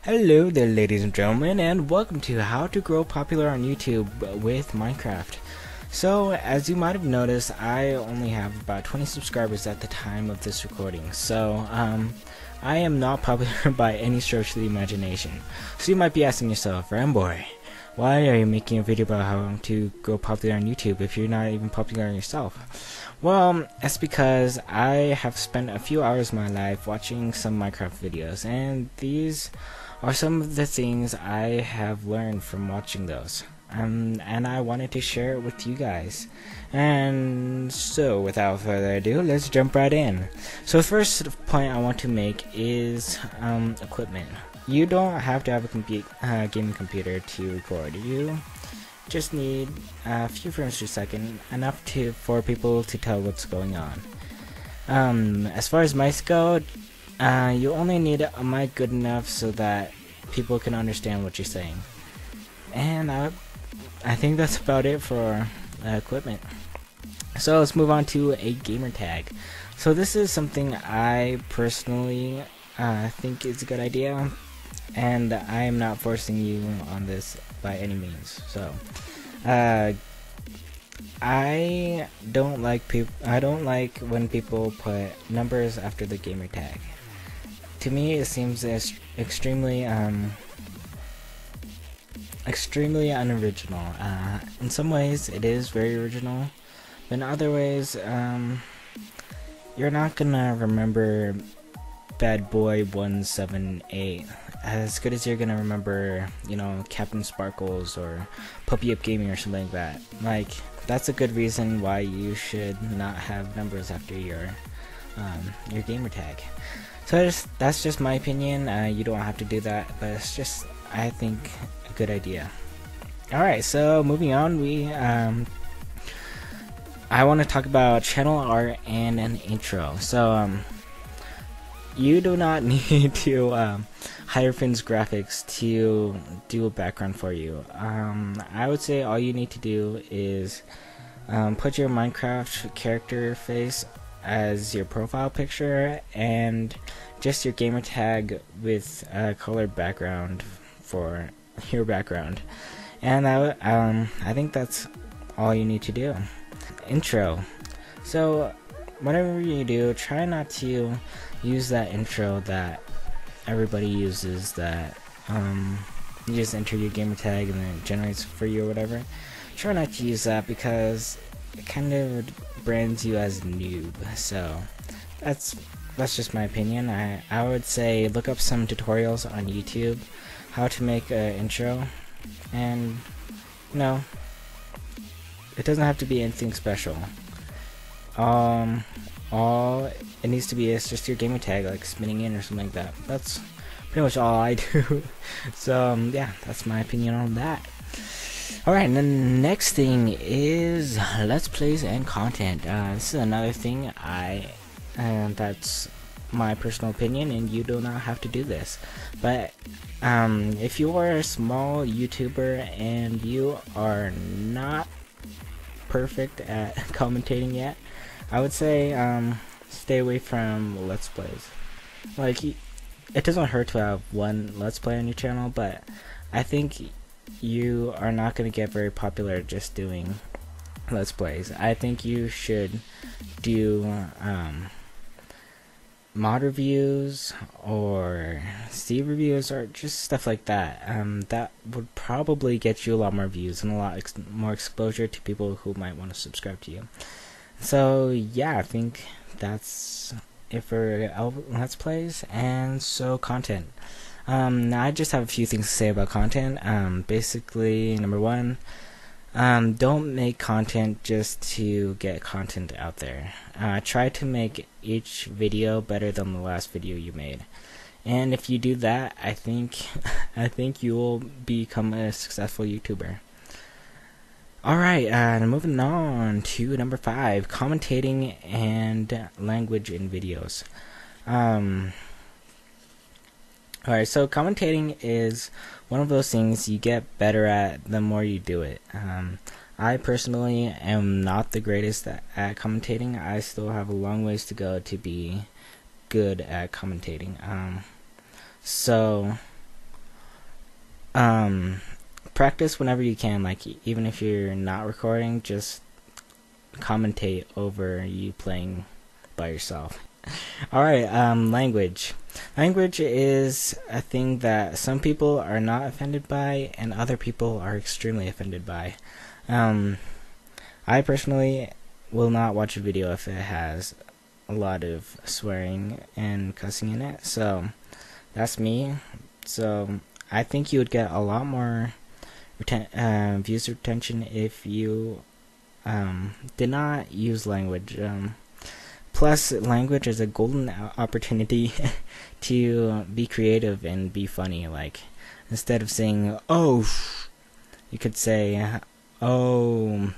Hello there, ladies and gentlemen, and welcome to How to Grow Popular on YouTube with Minecraft. So, as you might have noticed, I only have about 20 subscribers at the time of this recording, so I am not popular by any stretch of the imagination. So you might be asking yourself, Rambory, why are you making a video about how to grow popular on YouTube if you're not even popular yourself? Well, that's because I have spent a few hours of my life watching some Minecraft videos, and these are some of the things I have learned from watching those. And I wanted to share it with you guys. And so, without further ado, let's jump right in. So the first point I want to make is equipment. You don't have to have a gaming computer to record. You just need a few frames per second, enough for people to tell what's going on. As far as mics go, you only need a mic good enough so that people can understand what you're saying. And I think that's about it for equipment. So let's move on to a gamer tag. So this is something I personally think is a good idea, and I am not forcing you on this by any means. So I don't like when people put numbers after the gamer tag. To me, it seems extremely unoriginal. In some ways, it is very original, but in other ways, you're not gonna remember Bad Boy 178 as good as you're gonna remember, you know, Captain Sparkles or Puppy Up Gaming or something like that. Like, that's a good reason why you should not have numbers after your gamer tag. So that's just my opinion. You don't have to do that, but it's just, I think, a good idea. Alright, so moving on, I want to talk about channel art and an intro. So you do not need to hire Finn's Graphics to do a background for you. I would say all you need to do is put your Minecraft character face as your profile picture and just your gamer tag with a colored background for your background, and I think that's all you need to do. Intro. So whatever you do, try not to use that intro that everybody uses, that you just enter your gamer tag and then it generates for you or whatever. Try not to use that because it kind of brands you as a noob. So that's just my opinion. I would say look up some tutorials on YouTube how to make an intro, and you know, it doesn't have to be anything special. All it needs to be is just your gamer tag, like spinning in or something like that. That's pretty much all I do. So yeah, that's my opinion on that. Alright, and the next thing is Let's Plays and content. This is another thing that's my personal opinion, and you do not have to do this. But if you are a small YouTuber and you are not perfect at commentating yet, I would say stay away from Let's Plays. Like, it doesn't hurt to have one Let's Play on your channel, but I think you are not going to get very popular just doing Let's Plays. I think you should do mod reviews or Steve reviews or just stuff like that. That would probably get you a lot more views and a lot more exposure to people who might want to subscribe to you. So yeah, I think that's it for Let's Plays. And so content. I just have a few things to say about content. Basically, number one, don't make content just to get content out there. Try to make each video better than the last video you made. And if you do that, I think you will become a successful YouTuber. Alright, moving on to number 5, commentating and language in videos. Alright, so commentating is one of those things you get better at the more you do it. I personally am not the greatest at commentating. I still have a long ways to go to be good at commentating. So practice whenever you can. Like, even if you're not recording, just commentate over you playing by yourself. Alright, language. Language is a thing that some people are not offended by and other people are extremely offended by. I personally will not watch a video if it has a lot of swearing and cussing in it, so that's me. So I think you would get a lot more views retention if you did not use language. Plus, language is a golden opportunity to be creative and be funny. Like, instead of saying "oh," you could say "oh,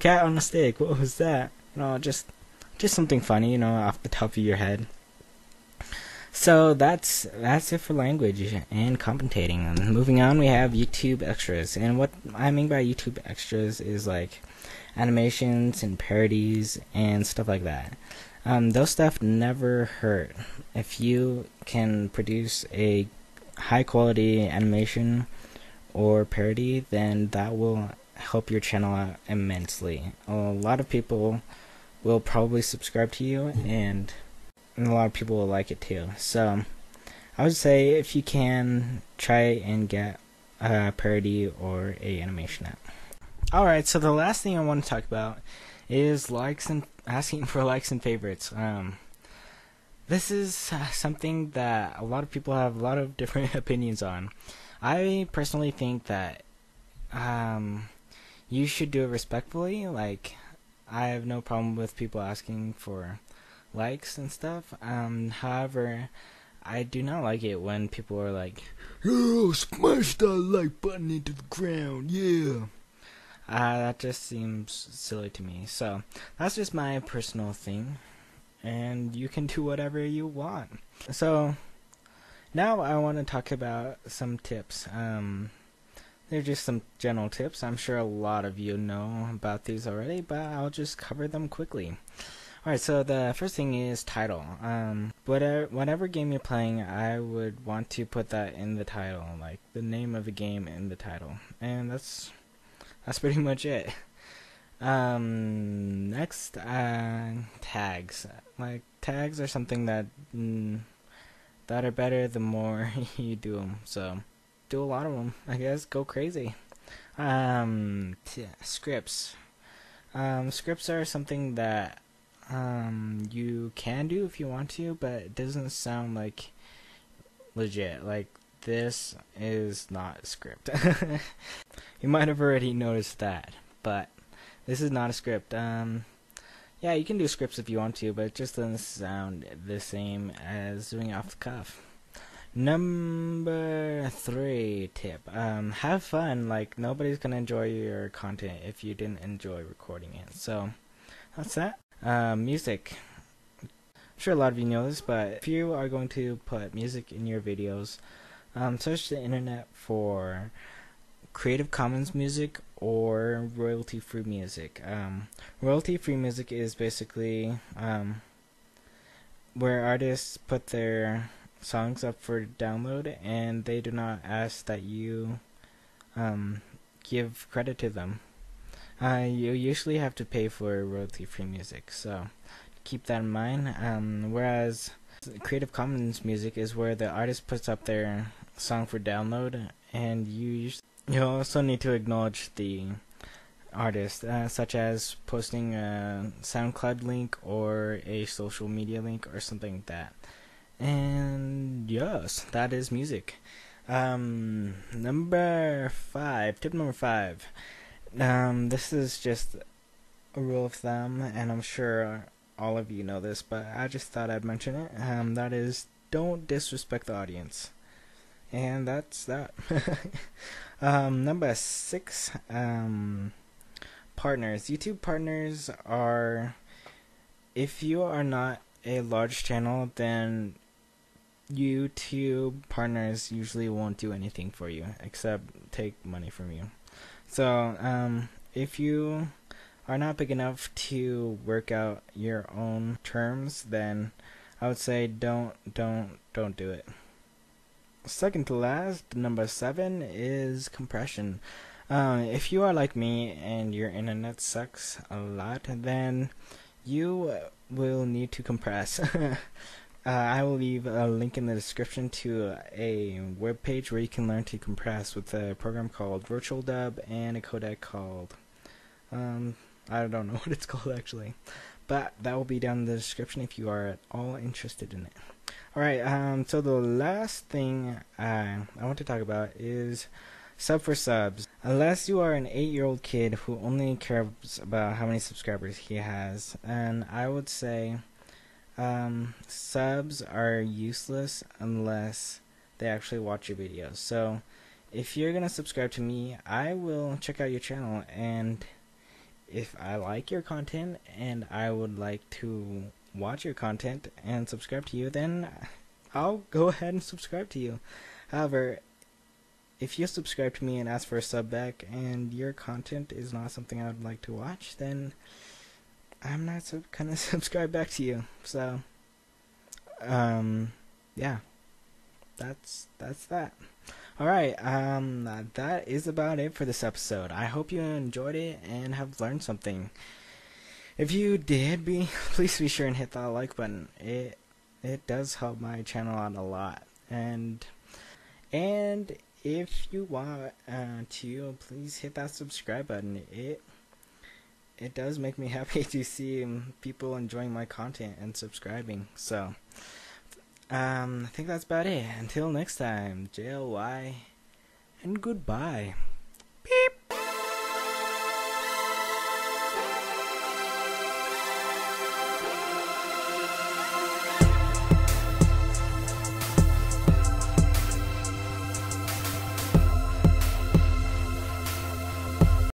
cat on a stick. What was that?" Just something funny, off the top of your head. So that's it for language and commentating. And moving on, we have YouTube extras, and what I mean by YouTube extras is like animations and parodies and stuff like that. Those stuff never hurt. If you can produce a high quality animation or parody, then that will help your channel out immensely. A lot of people will probably subscribe to you, and a lot of people will like it too. So I would say, if you can, try and get a parody or a animation out. Alright, so the last thing I want to talk about is likes and asking for likes and favorites. This is something that a lot of people have a lot of different opinions on. I personally think that you should do it respectfully. Like, I have no problem with people asking for likes and stuff. However, I do not like it when people are like, "Yo, smash that like button into the ground, yeah." That just seems silly to me. So that's just my personal thing, and you can do whatever you want. So now I want to talk about some tips. They're just some general tips. I'm sure a lot of you know about these already, but I'll just cover them quickly. Alright, so the first thing is title. Whatever game you're playing, I would want to put that in the title, like the name of the game in the title. And that's pretty much it. Next, tags. Like, tags are something that are better the more you do them. So do a lot of them, I guess. Go crazy. Scripts. Scripts are something that you can do if you want to, but it doesn't sound like legit. Like, this is not a script. You might have already noticed that, but this is not a script. Yeah, you can do scripts if you want to, but it just doesn't sound the same as doing it off the cuff. Number 3 tip. Have fun. Like, nobody's gonna enjoy your content if you didn't enjoy recording it. So that's that. Music. I'm sure a lot of you know this, but if you are going to put music in your videos, search the internet for Creative Commons music or royalty-free music. Royalty-free music is basically where artists put their songs up for download and they do not ask that you give credit to them. You usually have to pay for royalty-free music, so keep that in mind. Whereas Creative Commons music is where the artist puts up their song for download, and you also need to acknowledge the artist, such as posting a SoundCloud link or a social media link or something like that. And yes, that is music. Number 5, tip number 5. This is just a rule of thumb, and I'm sure all of you know this, but I just thought I'd mention it. That is, don't disrespect the audience. And that's that. Number 6, partners. YouTube partners are, if you are not a large channel, then YouTube partners usually won't do anything for you except take money from you. So if you are not big enough to work out your own terms, then I would say don't do it. Second to last, number 7 is compression. If you are like me and your internet sucks a lot, then you will need to compress. I will leave a link in the description to a web page where you can learn to compress with a program called Virtualdub and a codec called I don't know what it's called actually, but that will be down in the description if you are at all interested in it. Alright, so the last thing I want to talk about is sub for subs. Unless you are an 8-year-old kid who only cares about how many subscribers he has, and I would say subs are useless unless they actually watch your videos. So if you're gonna subscribe to me, I will check out your channel, and if I like your content and I would like to watch your content and subscribe to you, then I'll go ahead and subscribe to you. However, if you subscribe to me and ask for a sub back and your content is not something I would like to watch, then I'm not gonna subscribe back to you. So yeah, that's that. Alright, that is about it for this episode. I hope you enjoyed it and have learned something. If you did, please be sure and hit that like button. It does help my channel out a lot. And if you want to, please hit that subscribe button. It does make me happy to see people enjoying my content and subscribing. So I think that's about it. Until next time, JLY, and goodbye.